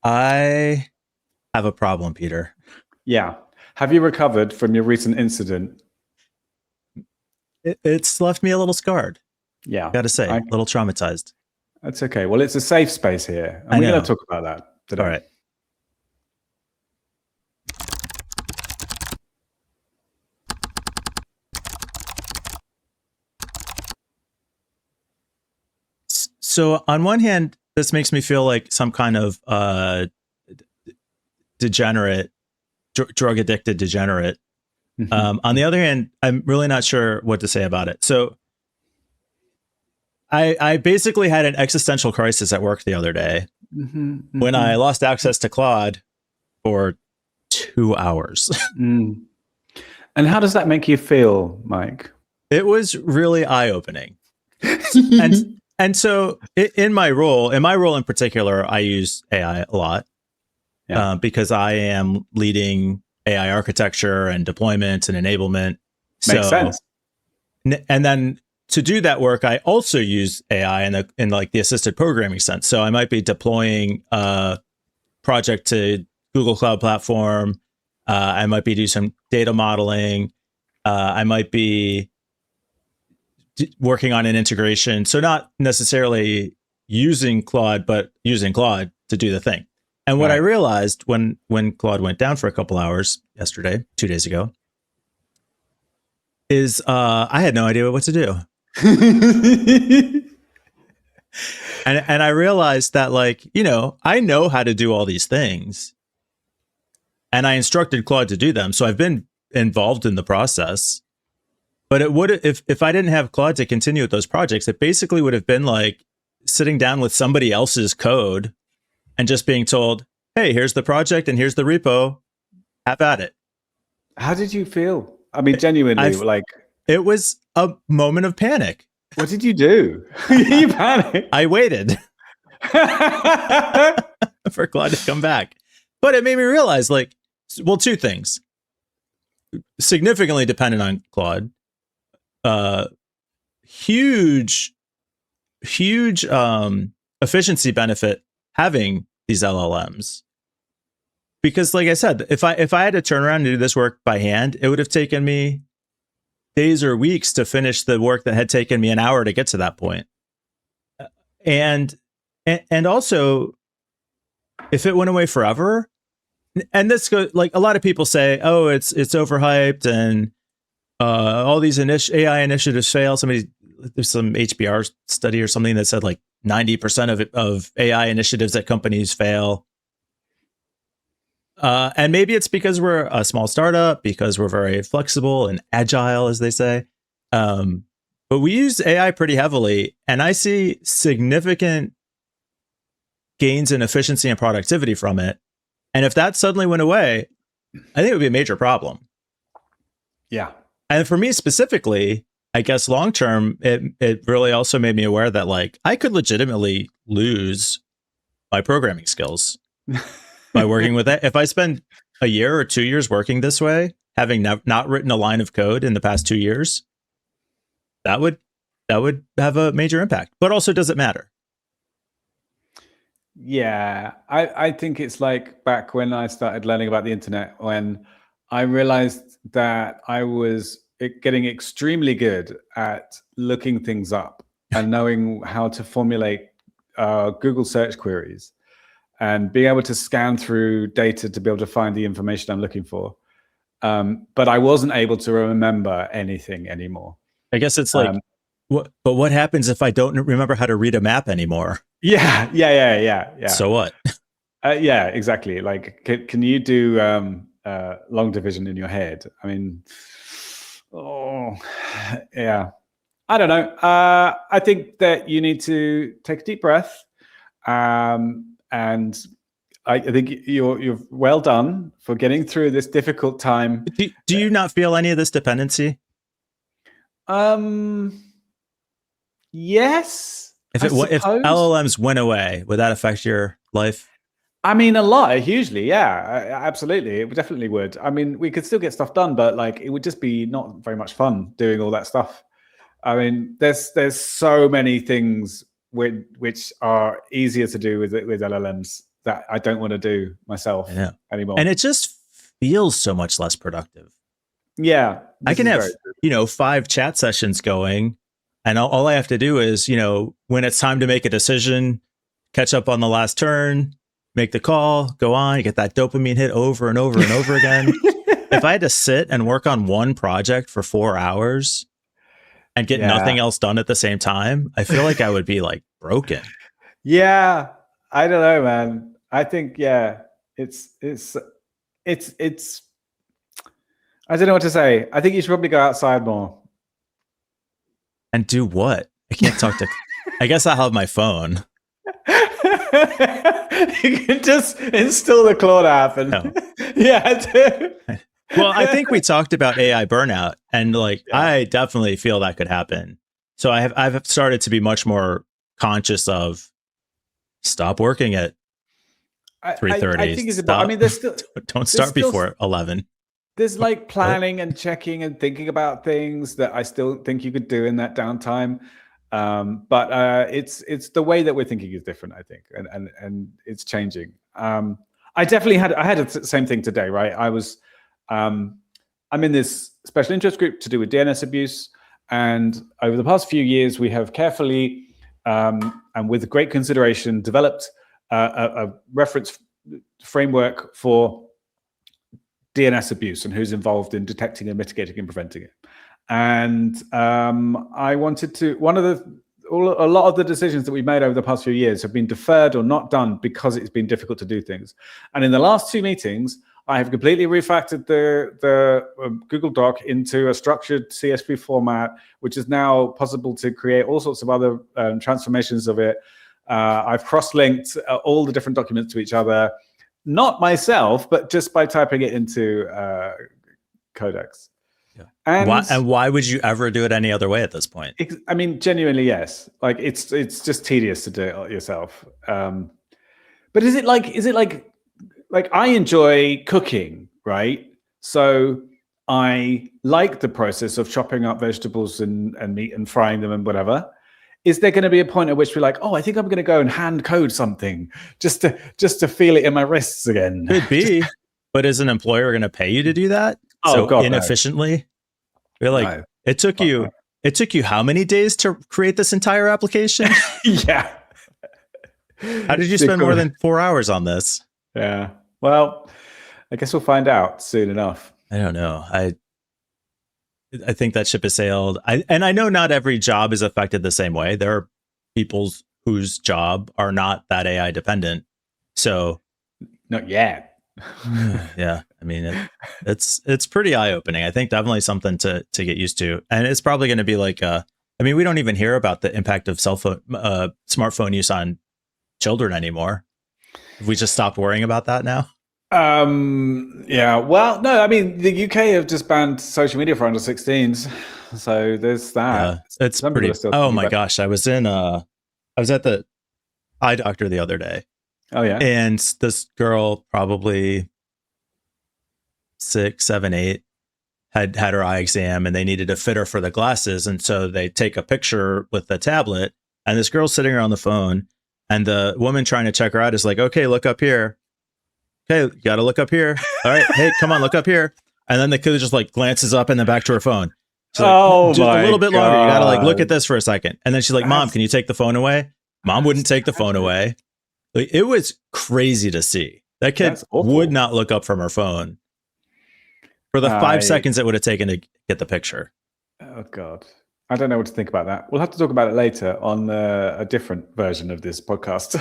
I have a problem, Peter. Yeah. Have you recovered from your recent incident? It's left me a little scarred. Yeah. Gotta say, a little traumatized. That's okay. Well, it's a safe space here, and I we're going know. to talk about that All today. right. So on one hand, this makes me feel like some kind of degenerate, drug addicted degenerate. On the other hand, I'm really not sure what to say about it. So I basically had an existential crisis at work the other day when I lost access to Claude for 2 hours. And how does that make you feel, Mike? It was really eye opening. and so in my role in particular, I use AI a lot because I am leading AI architecture and deployment and enablement. Makes sense. And then to do that work, I also use AI in like the assisted programming sense. So I might be deploying a project to Google Cloud Platform. I might be doing some data modeling. I might be working on an integration. So not necessarily using Claude, but using Claude to do the thing. And what I realized when Claude went down for a couple hours yesterday, 2 days ago, is I had no idea what to do. and I realized that, like, I know how to do all these things, and I instructed Claude to do them. So I've been involved in the process. But it would, if I didn't have Claude to continue with those projects, it basically would have been like sitting down with somebody else's code and just being told, hey, here's the project and here's the repo. Have at it. How did you feel? I mean, genuinely, it was a moment of panic. What did you do? You panicked. I waited for Claude to come back. But it made me realize, like, well, two things. Significantly dependent on Claude. Huge efficiency benefit having these LLMs. Because, like I said, if I had to turn around and do this work by hand, it would have taken me days or weeks to finish the work that had taken me an hour to get to that point. And also, if it went away forever, and this goes, like, a lot of people say, oh, it's overhyped and all these AI initiatives fail. There's some HBR study or something that said like 90% of AI initiatives at companies fail. And maybe it's because we're a small startup, because we're very flexible and agile, as they say. But we use AI pretty heavily, and I see significant gains in efficiency and productivity from it. And if that suddenly went away, I think it would be a major problem. Yeah. And for me specifically, I guess long term, it really also made me aware that, like, I could legitimately lose my programming skills by working with it. If I spend a year or 2 years working this way, having not written a line of code in the past 2 years, that would have a major impact. But also, does it matter? Yeah, I think it's like back when I started learning about the internet, when I realized that I was getting extremely good at looking things up and knowing how to formulate Google search queries and being able to scan through data to be able to find the information I'm looking for. But I wasn't able to remember anything anymore. I guess it's like, but what happens if I don't remember how to read a map anymore? Yeah. So what? Yeah, exactly. Like, can you do long division in your head? I mean, yeah. I don't know. I think that you need to take a deep breath, and I think you're well done for getting through this difficult time. Do you not feel any of this dependency? Yes. If LLMs went away, would that affect your life? I mean, a lot, hugely. Yeah, absolutely. It definitely would. I mean, we could still get stuff done, but like, it would just be not very much fun doing all that stuff. I mean, there's so many things which are easier to do with LLMs. that I don't want to do myself anymore. And it just feels so much less productive. Yeah. I can have, 5 chat sessions going, and all I have to do is, when it's time to make a decision, catch up on the last turn, make the call, go on, you get that dopamine hit over and over and over again. If I had to sit and work on one project for 4 hours and get nothing else done at the same time, I feel like I would be like broken. Yeah. I don't know, man. I think, it's I don't know what to say. I think you should probably go outside more. And do what? I can't talk to, I guess I'll have my phone. You can just install the Claude app and Well, I think we talked about AI burnout, and I definitely feel that could happen. So I've started to be much more conscious of stop working at 3:30. I think it's about. I mean, there's still don't start before 11. There's planning and checking and thinking about things that I still think you could do in that downtime. But it's the way that we're thinking is different, I think, and it's changing. I definitely had the same thing today, right? I'm in this special interest group to do with DNS abuse, and over the past few years, we have carefully and with great consideration developed a reference framework for DNS abuse and who's involved in detecting and mitigating and preventing it. And I wanted to, a lot of the decisions that we've made over the past few years have been deferred or not done because it's been difficult to do things. And in the last 2 meetings, I have completely refactored the Google Doc into a structured CSV format, which is now possible to create all sorts of other transformations of it. I've cross-linked all the different documents to each other, not myself, but just by typing it into Codex. Yeah. And why would you ever do it any other way at this point? I mean, genuinely, yes. It's just tedious to do it yourself. But is it like I enjoy cooking, right? So I like the process of chopping up vegetables and meat and frying them and whatever. Is there going to be a point at which we're like, oh, I think I'm going to go and hand code something just to feel it in my wrists again? Could be, but is an employer going to pay you to do that? Oh, God, inefficiently? No. We're like, no. It took you how many days to create this entire application? Yeah. How did you spend more than 4 hours on this? Yeah. Well, I guess we'll find out soon enough. I don't know. I think that ship has sailed. And I know not every job is affected the same way. There are people whose job are not that AI dependent. So not yet. Yeah. I mean, it's pretty eye-opening. I think definitely something to get used to. And it's probably going to be like, we don't even hear about the impact of smartphone use on children anymore. Have we just stopped worrying about that now? Yeah. Well, no, I mean, the UK have just banned social media for under 16s. So there's that. Yeah, it's pretty. Oh my gosh. I was at the eye doctor the other day. Oh yeah. And this girl, probably 6, 7, 8, had her eye exam, and they needed a fitter for the glasses. And so they take a picture with the tablet, and this girl's sitting on the phone, and the woman trying to check her out is like, okay, look up here. Okay, you got to look up here. All right. Hey, come on, look up here. And then the kid just glances up and then back to her phone. She's like, just a little bit longer. You got to look at this for a second. And then she's like, Mom, can you take the phone away? Mom wouldn't take the phone away. It was crazy to see. That kid would not look up from her phone for the 5 seconds it would have taken to get the picture. Oh, God. I don't know what to think about that. We'll have to talk about it later on a different version of this podcast.